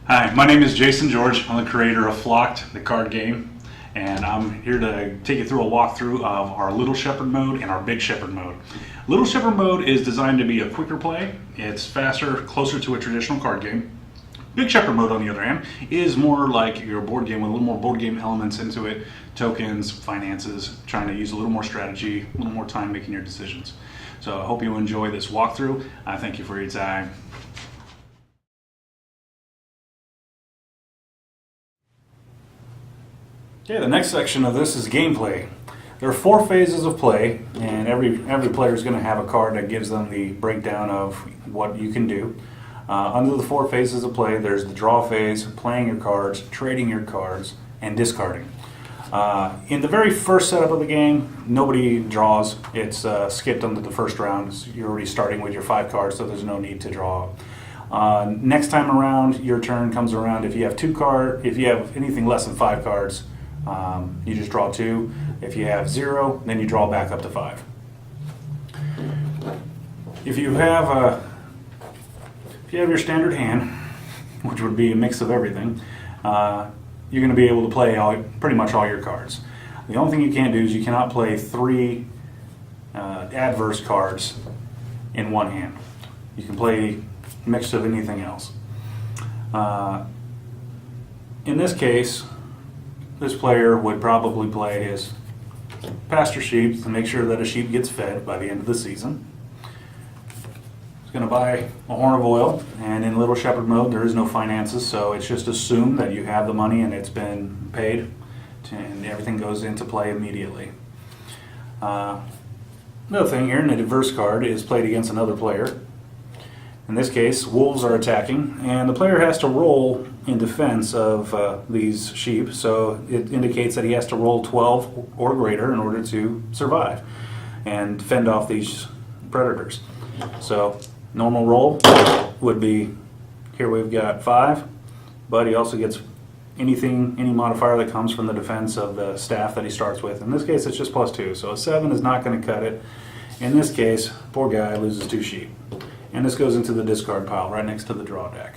Hi, my name is Jason George. I'm the creator of Flocked, the card game, and I'm here to take you through a walkthrough of our Little Shepherd mode and our Big Shepherd mode. Little Shepherd mode is designed to be a quicker play. It's faster, closer to a traditional card game. Big Shepherd mode, on the other hand, is more like your board game with a little more board game elements into it, tokens, finances, trying to use a little more strategy, a little more time making your decisions. So I hope you enjoy this walkthrough. I thank you for your time. Okay, the next section of this is gameplay. There are 4 phases of play, and every player is going to have a card that gives them the breakdown of what you can do. Under the 4 phases of play, there's the draw phase, playing your cards, trading your cards, and discarding. In the very first setup of the game, nobody draws. It's skipped under the first round. You're already starting with your 5 cards, so there's no need to draw. Next time around, your turn comes around. If you have anything less than 5 cards, you just draw 2. If you have 0, then you draw back up to 5. If you have your standard hand, which would be a mix of everything, you're going to be able to play pretty much all your cards. The only thing you can't do is you cannot play 3 adverse cards in one hand. You can play a mix of anything else. In this case, this player would probably play his pasture sheep to make sure that a sheep gets fed by the end of the season. He's going to buy a horn of oil, and in Little Shepherd mode there is no finances, so it's just assumed that you have the money and it's been paid, and everything goes into play immediately. Another thing here, an adverse card is played against another player. In this case, wolves are attacking, and the player has to roll in defense of these sheep, so it indicates that he has to roll 12 or greater in order to survive and fend off these predators. So, normal roll would be, here we've got 5, but he also gets any modifier that comes from the defense of the staff that he starts with. In this case, it's just +2, so a 7 is not going to cut it. In this case, poor guy loses 2 sheep. And this goes into the discard pile right next to the draw deck.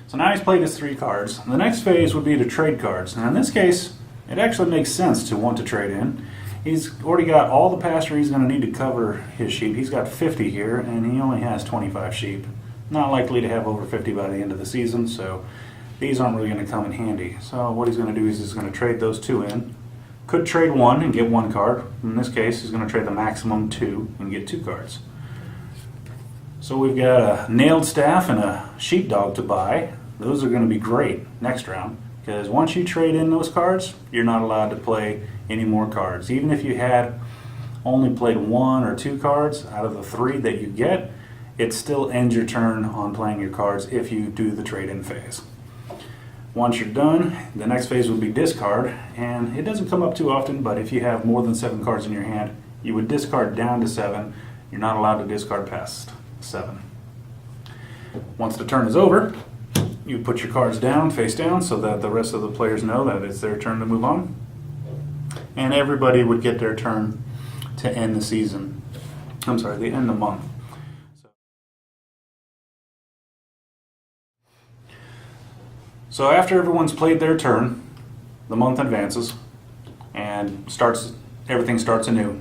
So now he's played his 3 cards. The next phase would be to trade cards. And in this case, it actually makes sense to want to trade in. He's already got all the pasture he's going to need to cover his sheep. He's got 50 here, and he only has 25 sheep. Not likely to have over 50 by the end of the season, so these aren't really going to come in handy. So what he's going to do is he's going to trade those 2 in. Could trade 1 and get 1 card. In this case, he's going to trade the maximum 2 and get 2 cards. So we've got a nailed staff and a sheepdog to buy. Those are going to be great next round, because once you trade in those cards, you're not allowed to play any more cards. Even if you had only played 1 or 2 cards out of the 3 that you get, it still ends your turn on playing your cards if you do the trade-in phase. Once you're done, the next phase would be discard, and it doesn't come up too often, but if you have more than 7 cards in your hand, you would discard down to 7. You're not allowed to discard past 7. Once the turn is over, you put your cards down, face down, so that the rest of the players know that it's their turn to move on. And everybody would get their turn to end the season. I'm sorry, they end the month. So after everyone's played their turn, the month advances and everything starts anew.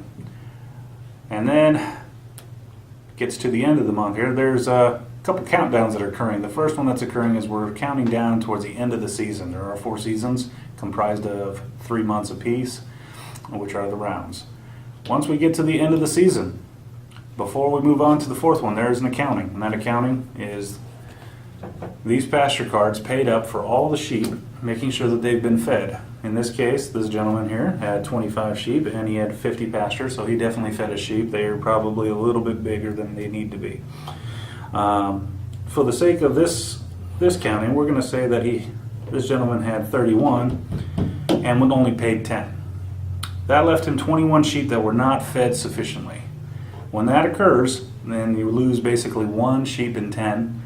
And then gets to the end of the month here. There's a couple countdowns that are occurring. The first one that's occurring is we're counting down towards the end of the season. There are 4 seasons comprised of 3 months apiece, which are the rounds. Once we get to the end of the season, before we move on to the 4th one, there's an accounting. And that accounting is these pasture cards paid up for all the sheep, making sure that they've been fed. In this case, this gentleman here had 25 sheep and he had 50 pasture, so he definitely fed his sheep. They are probably a little bit bigger than they need to be. For the sake of this counting, we're going to say that this gentleman had 31 and would only paid 10. That left him 21 sheep that were not fed sufficiently. When that occurs, then you lose basically 1 sheep in 10.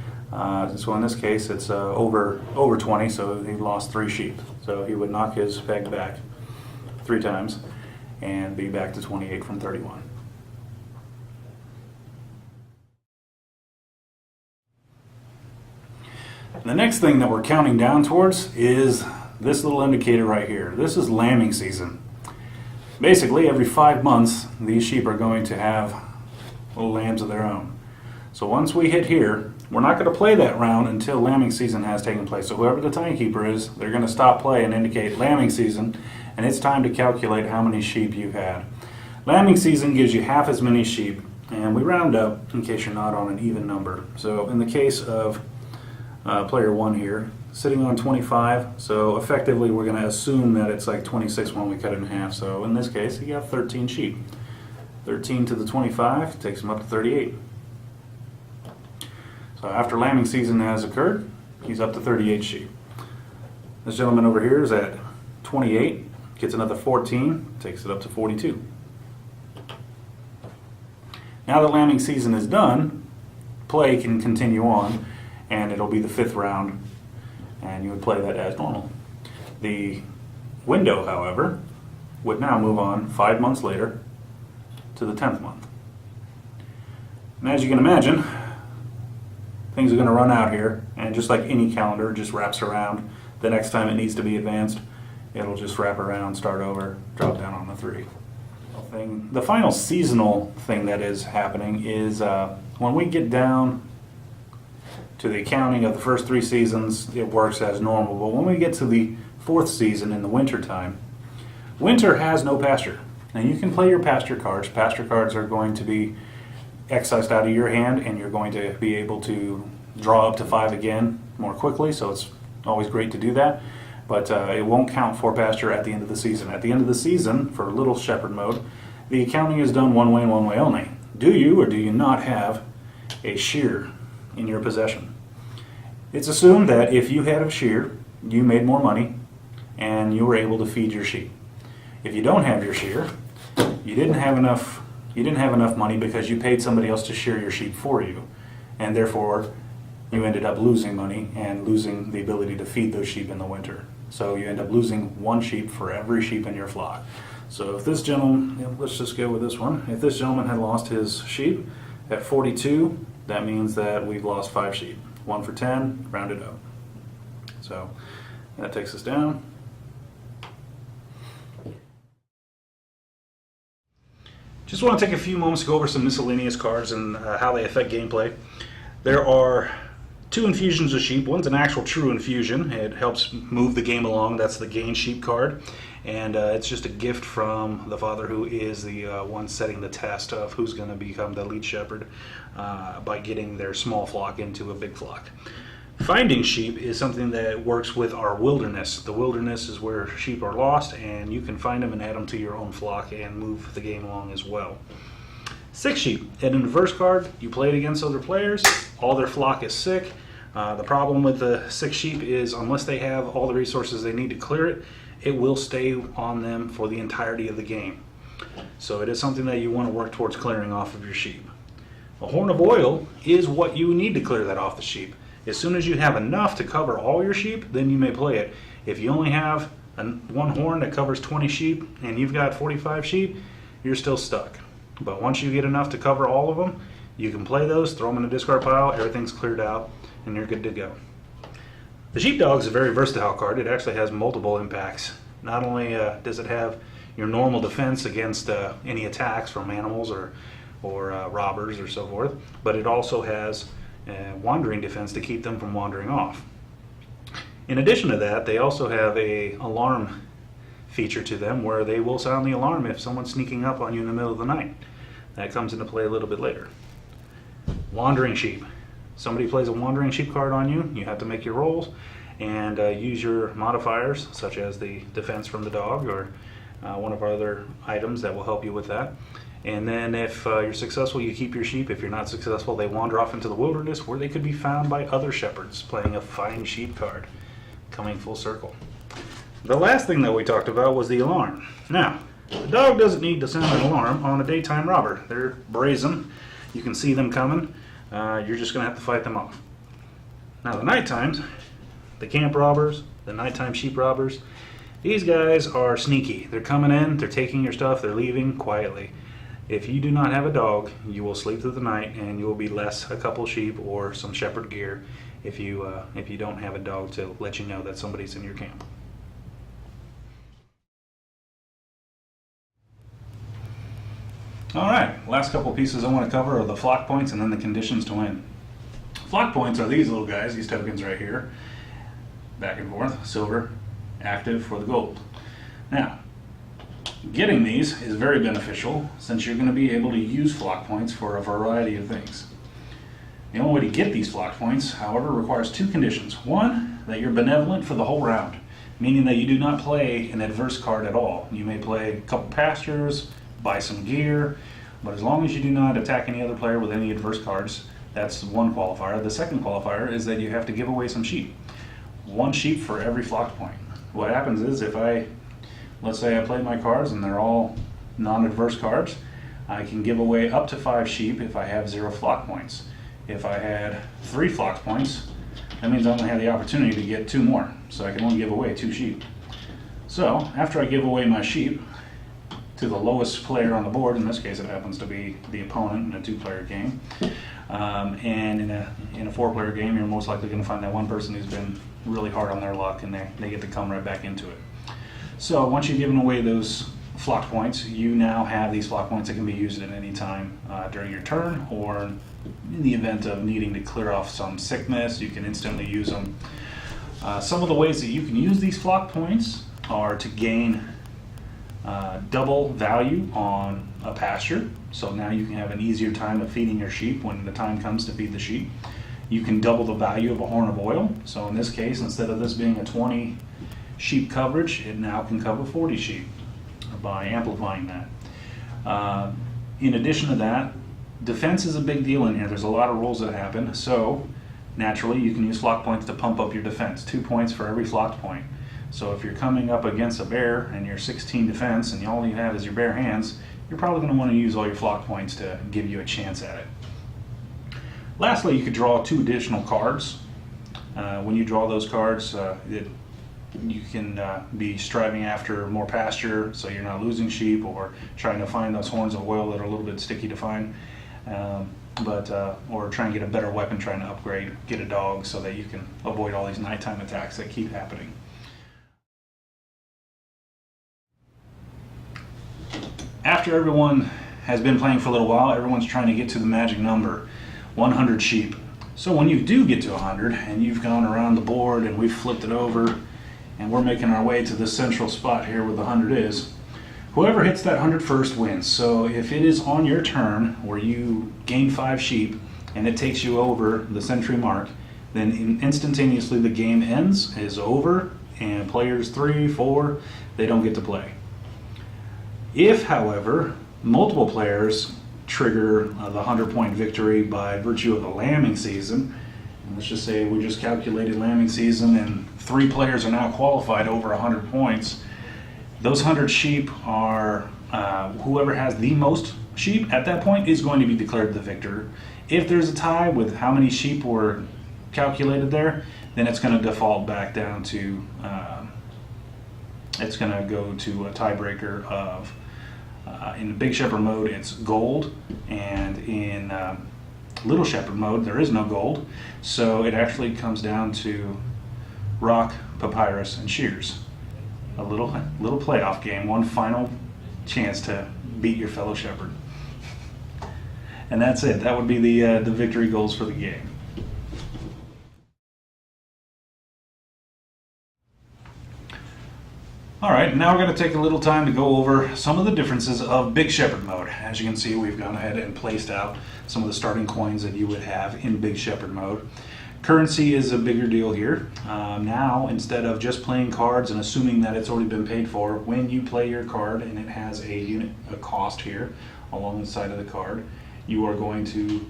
So in this case, it's over 20, so he lost 3 sheep. So he would knock his peg back 3 times and be back to 28 from 31. The next thing that we're counting down towards is this little indicator right here. This is lambing season. Basically, every 5 months, these sheep are going to have little lambs of their own. So once we hit here, we're not going to play that round until lambing season has taken place. So whoever the timekeeper is, they're going to stop play and indicate lambing season, and it's time to calculate how many sheep you've had. Lambing season gives you half as many sheep, and we round up in case you're not on an even number. So in the case of player 1 here, sitting on 25, so effectively we're going to assume that it's like 26 when we cut it in half. So in this case, he got 13 sheep. 13 to the 25 takes him up to 38. So after lambing season has occurred, he's up to 38 sheep. This gentleman over here is at 28, gets another 14, takes it up to 42. Now that lambing season is done, play can continue on, and it'll be the 5th round, and you would play that as normal. The window, however, would now move on 5 months later to the 10th month. And as you can imagine, things are going to run out here, and just like any calendar, it just wraps around. The next time it needs to be advanced, it'll just wrap around, start over, drop down on the 3. The final seasonal thing that is happening is when we get down to the accounting of the first 3 seasons, it works as normal. But when we get to the 4th season in the winter time, winter has no pasture. Now you can play your pasture cards. Pasture cards are going to be excised out of your hand, and you're going to be able to draw up to 5 again more quickly, so it's always great to do that. But it won't count for pasture at the end of the season. At the end of the season, for Little Shepherd mode, the accounting is done one way and one way only. Do you or do you not have a shear in your possession? It's assumed that if you had a shear, you made more money and you were able to feed your sheep. If you don't have your shear, you didn't have enough money because you paid somebody else to shear your sheep for you, and therefore you ended up losing money and losing the ability to feed those sheep in the winter. So you end up losing 1 sheep for every sheep in your flock. So if this gentleman, let's just go with this one. If this gentleman had lost his sheep at 42, that means that we've lost 5 sheep. 1 for 10, rounded up. So that takes us down. Just want to take a few moments to go over some miscellaneous cards and how they affect gameplay. There are 2 infusions of sheep. One's an actual true infusion. It helps move the game along. That's the gain sheep card. And it's just a gift from the father, who is the one setting the test of who's going to become the lead shepherd by getting their small flock into a big flock. Finding sheep is something that works with our wilderness. The wilderness is where sheep are lost, and you can find them and add them to your own flock and move the game along as well. 6 sheep. An inverse card, you play it against other players, all their flock is sick. The problem with the 6 sheep is unless they have all the resources they need to clear it, it will stay on them for the entirety of the game. So it is something that you want to work towards clearing off of your sheep. A horn of oil is what you need to clear that off the sheep. As soon as you have enough to cover all your sheep, then you may play it. If you only have one horn that covers 20 sheep and you've got 45 sheep, you're still stuck. But once you get enough to cover all of them, you can play those, throw them in the discard pile, everything's cleared out, and you're good to go. The sheepdog is a very versatile card. It actually has multiple impacts. Not only does it have your normal defense against any attacks from animals or robbers or so forth, but it also has wandering defense to keep them from wandering off. In addition to that, they also have a alarm feature to them where they will sound the alarm if someone's sneaking up on you in the middle of the night. That comes into play a little bit later. Wandering sheep. Somebody plays a wandering sheep card on you, you have to make your rolls and use your modifiers, such as the defense from the dog or one of our other items that will help you with that. And then if you're successful, you keep your sheep. If you're not successful, they wander off into the wilderness where they could be found by other shepherds playing a fine sheep card, coming full circle. The last thing that we talked about was the alarm. Now, the dog doesn't need to sound an alarm on a daytime robber. They're brazen. You can see them coming. You're just going to have to fight them off. Now, the night times, the camp robbers, the nighttime sheep robbers, these guys are sneaky. They're coming in, they're taking your stuff, they're leaving quietly. If you do not have a dog, you will sleep through the night and you will be less a couple sheep or some shepherd gear, if you don't have a dog to let you know that somebody's in your camp. All right, last couple pieces I want to cover are the flock points and then the conditions to win. Flock points are these little guys, these tokens right here, back and forth, silver, active for the gold. Now, getting these is very beneficial since you're going to be able to use flock points for a variety of things. The only way to get these flock points, however, requires two conditions. One, that you're benevolent for the whole round, meaning that you do not play an adverse card at all. You may play a couple pastures, buy some gear, but as long as you do not attack any other player with any adverse cards, that's one qualifier. The second qualifier is that you have to give away some sheep. One sheep for every flock point. What happens is if let's say I play my cards and they're all non-adverse cards, I can give away up to 5 sheep if I have 0 flock points. If I had 3 flock points, that means I only have the opportunity to get 2 more, so I can only give away 2 sheep. So after I give away my sheep to the lowest player on the board, in this case it happens to be the opponent in a 2-player game, and in a 4-player game you're most likely going to find that one person who's been really hard on their luck and they get to come right back into it. So once you've given away those flock points, you now have these flock points that can be used at any time during your turn, or in the event of needing to clear off some sickness, you can instantly use them. Some of the ways that you can use these flock points are to gain double value on a pasture, so now you can have an easier time of feeding your sheep when the time comes to feed the sheep. You can double the value of a horn of oil, so in this case, instead of this being a 20 sheep coverage, it now can cover 40 sheep by amplifying that. In addition to that, defense is a big deal in here. There's a lot of rules that happen, so naturally you can use flock points to pump up your defense. 2 points for every flock point. So if you're coming up against a bear and you're 16 defense and all you have is your bare hands, you're probably going to want to use all your flock points to give you a chance at it. Lastly, you could draw 2 additional cards. When you draw those cards, you can be striving after more pasture so you're not losing sheep, or trying to find those horns of oil that are a little bit sticky to find, or try and get a better weapon, trying to upgrade, get a dog so that you can avoid all these nighttime attacks that keep happening. After everyone has been playing for a little while, everyone's trying to get to the magic number, 100 sheep. So when you do get to 100 and you've gone around the board and we've flipped it over and we're making our way to the central spot here where the 100 is, whoever hits that 100 first wins. So if it is on your turn where you gain 5 sheep and it takes you over the century mark, then instantaneously the game is over, and players 3, 4, they don't get to play. If, however, multiple players trigger the 100-point victory by virtue of the lambing season, and let's just say we just calculated lambing season and 3 players are now qualified over 100 points, those 100 sheep are, whoever has the most sheep at that point is going to be declared the victor. If there's a tie with how many sheep were calculated there, then it's going to default back down to, it's going to go to a tiebreaker of, in Big Shepherd mode it's gold, and in Little Shepherd mode there is no gold, so it actually comes down to rock, papyrus, and shears. A little playoff game, one final chance to beat your fellow shepherd. And that's it. That would be the victory goals for the game. Alright, now we're going to take a little time to go over some of the differences of Big Shepherd mode. As you can see, we've gone ahead and placed out some of the starting coins that you would have in Big Shepherd mode. Currency is a bigger deal here. Now, instead of just playing cards and assuming that it's already been paid for, when you play your card and it has a cost here along the side of the card, you are going to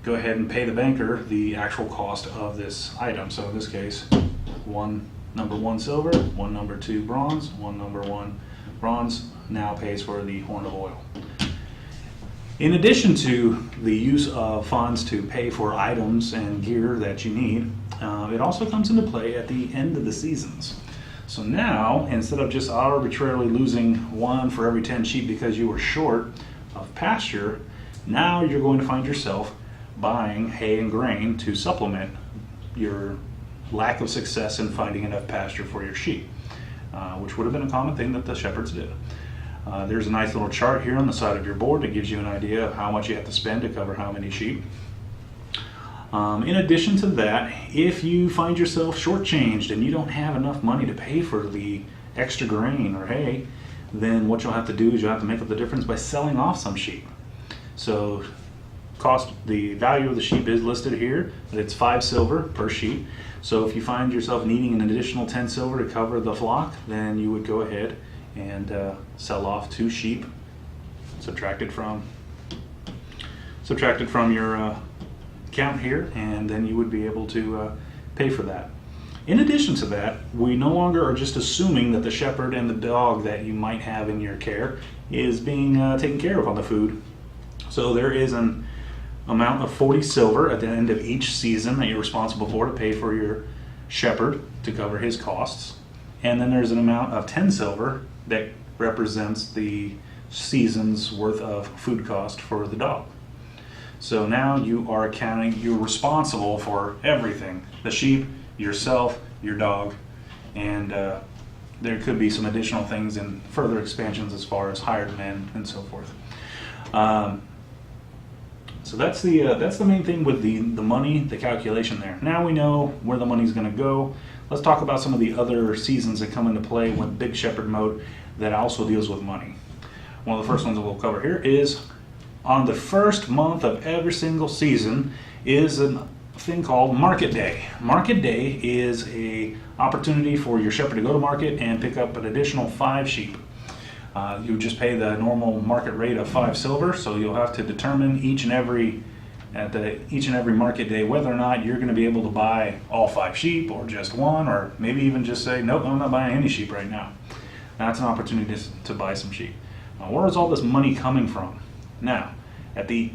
go ahead and pay the banker the actual cost of this item. So in this case, number 1 silver, number 2 bronze, number 1 bronze now pays for the horn of oil. In addition to the use of funds to pay for items and gear that you need, it also comes into play at the end of the seasons. So now, instead of just arbitrarily losing 1 for every 10 sheep because you were short of pasture, now you're going to find yourself buying hay and grain to supplement your lack of success in finding enough pasture for your sheep, which would have been a common thing that the shepherds did. There's a nice little chart here on the side of your board that gives you an idea of how much you have to spend to cover how many sheep. In addition to that, if you find yourself shortchanged and you don't have enough money to pay for the extra grain or hay, then what you'll have to do is you'll have to make up the difference by selling off some sheep. So the value of the sheep is listed here, but it's 5 silver per sheep. So if you find yourself needing an additional 10 silver to cover the flock, then you would go ahead and sell off 2 sheep, subtracted from your account here, and then you would be able to pay for that. In addition to that, we no longer are just assuming that the shepherd and the dog that you might have in your care is being taken care of on the food. So there is an amount of 40 silver at the end of each season that you're responsible for to pay for your shepherd to cover his costs. And then there's an amount of 10 silver that represents the season's worth of food cost for the dog. So now you are you're responsible for everything: the sheep, yourself, your dog, and there could be some additional things and further expansions as far as hired men and so forth. So that's the main thing with the money, the calculation there. Now we know where the money's going to go. Let's talk about some of the other seasons that come into play with Big Shepherd mode that also deals with money. One of the first ones that we'll cover here is on the first month of every single season is a thing called Market Day. Market Day is a opportunity for your shepherd to go to market and pick up an additional 5 sheep. You just pay the normal market rate of 5 silver, so you'll have to determine each and every market day whether or not you're going to be able to buy all 5 sheep or just one, or maybe even just say, nope, I'm not buying any sheep right now. That's an opportunity to buy some sheep. Now, where is all this money coming from? Now, at the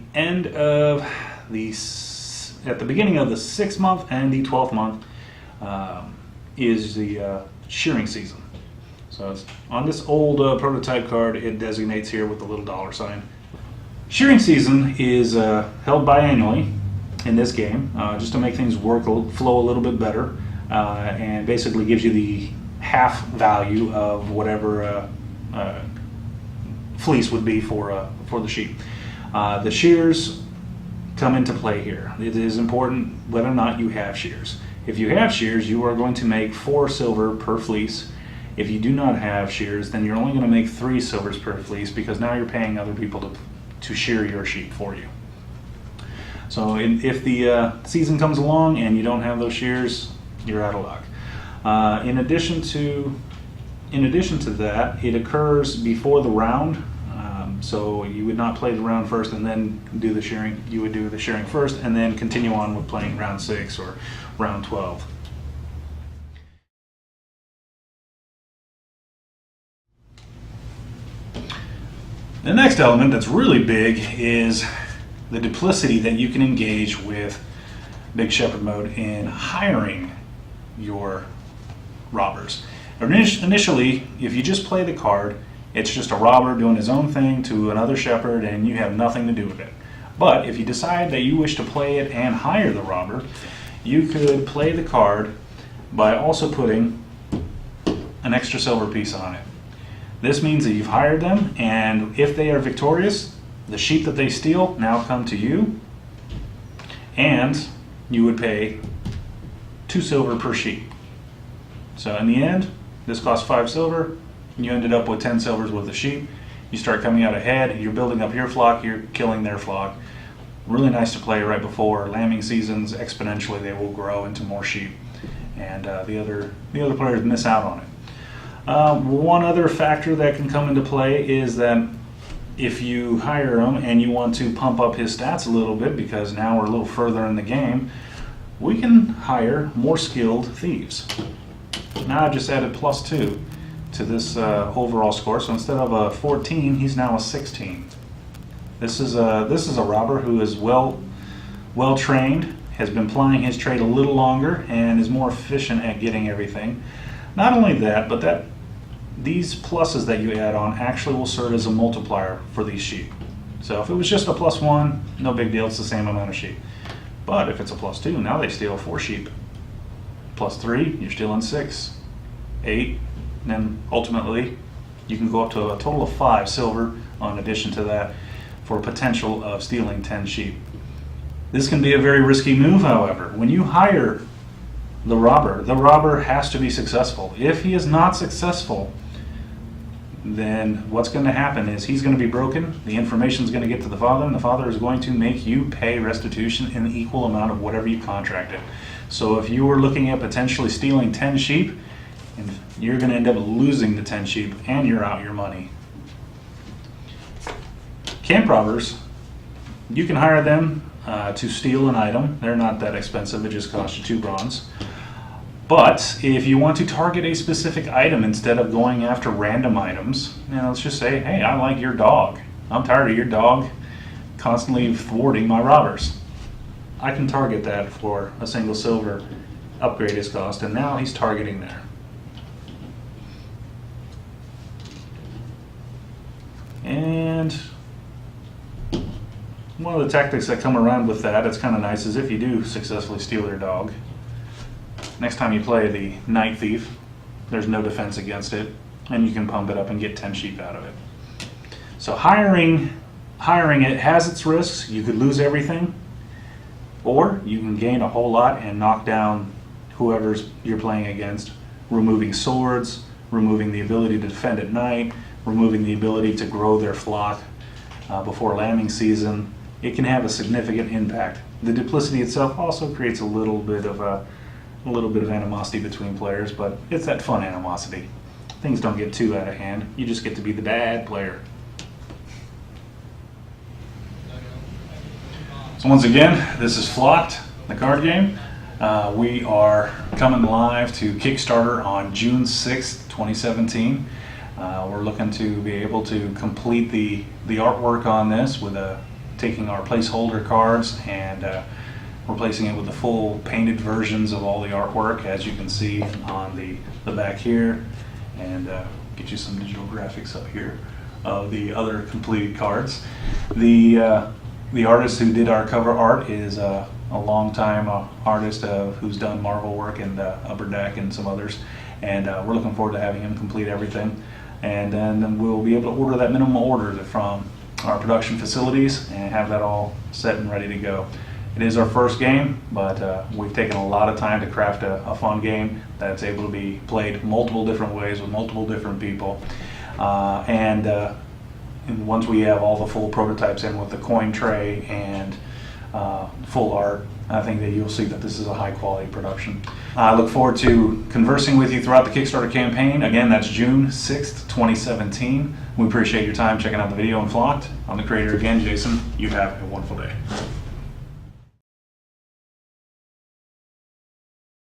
beginning of the 6th month and the 12th month is the shearing season. So it's on this old prototype card, it designates here with the little $sign. Shearing season is held biannually in this game, just to make things flow a little bit better, and basically gives you the half value of whatever fleece would be for the sheep. The shears come into play here. It is important whether or not you have shears. If you have shears, you are going to make 4 silver per fleece. If you do not have shears, then you're only going to make 3 silvers per fleece, because now you're paying other people to shear your sheep for you. So if the season comes along and you don't have those shears, you're out of luck. In addition to that, it occurs before the round. So you would not play the round first and then do the shearing. You would do the shearing first and then continue on with playing round 6 or round 12. The next element that's really big is the duplicity that you can engage with Big Shepherd mode in hiring your robbers. Initially, if you just play the card, it's just a robber doing his own thing to another shepherd and you have nothing to do with it. But if you decide that you wish to play it and hire the robber, you could play the card by also putting an extra silver piece on it. This means that you've hired them, and if they are victorious, the sheep that they steal now come to you, and you would pay 2 silver per sheep. So in the end, this costs 5 silver, and you ended up with 10 silvers worth of sheep. You start coming out ahead, you're building up your flock, you're killing their flock. Really nice to play right before lambing seasons. Exponentially they will grow into more sheep, and the other players miss out on it. One other factor that can come into play is that if you hire him and you want to pump up his stats a little bit, because now we're a little further in the game, we can hire more skilled thieves. Now I've just added +2 to this overall score, so instead of a 14, he's now a 16. This is a robber who is well trained, has been plying his trade a little longer, and is more efficient at getting everything. Not only that, but these pluses that you add on actually will serve as a multiplier for these sheep. So if it was just a +1, no big deal, it's the same amount of sheep. But if it's a +2, now they steal 4 sheep Plus 3, you're stealing 6. 8, and then ultimately you can go up to a total of 5 silver in addition to that for potential of stealing 10 sheep. This can be a very risky move, however. When you hire the robber has to be successful. If he is not successful, then what's going to happen is he's going to be broken, the information is going to get to the father, and the father is going to make you pay restitution in the equal amount of whatever you contracted. So if you were looking at potentially stealing 10 sheep, and you're going to end up losing the 10 sheep and you're out your money. Camp robbers, you can hire them to steal an item. They're not that expensive, it just costs you 2 bronze. But if you want to target a specific item instead of going after random items, let's just say, hey, I like your dog. I'm tired of your dog constantly thwarting my robbers. I can target that for a single silver, upgrade his cost, and now he's targeting there. And one of the tactics that come around with that, it's kind of nice, is if you do successfully steal their dog, next time you play the Night Thief, there's no defense against it, and you can pump it up and get 10 sheep out of it. So hiring it has its risks. You could lose everything, or you can gain a whole lot and knock down whoever's you're playing against, removing swords, removing the ability to defend at night, removing the ability to grow their flock before lambing season. It can have a significant impact. The duplicity itself also creates a little bit of animosity between players, but it's that fun animosity. Things don't get too out of hand. You just get to be the bad player. So once again, this is Flocked, the card game. We are coming live to Kickstarter on June 6th, 2017. We're looking to be able to complete the artwork on this with taking our placeholder cards and replacing it with the full painted versions of all the artwork, as you can see on the back here, and get you some digital graphics up here of the other completed cards. The artist who did our cover art is a longtime artist who's done Marvel work and Upper Deck and some others, and we're looking forward to having him complete everything. And then we'll be able to order that minimum order from our production facilities and have that all set and ready to go. It is our first game, but we've taken a lot of time to craft a fun game that's able to be played multiple different ways with multiple different people. And once we have all the full prototypes in with the coin tray and full art, I think that you'll see that this is a high quality production. I look forward to conversing with you throughout the Kickstarter campaign. Again, that's June 6th, 2017. We appreciate your time checking out the video and Flocked. I'm the creator again, Jason. You have a wonderful day.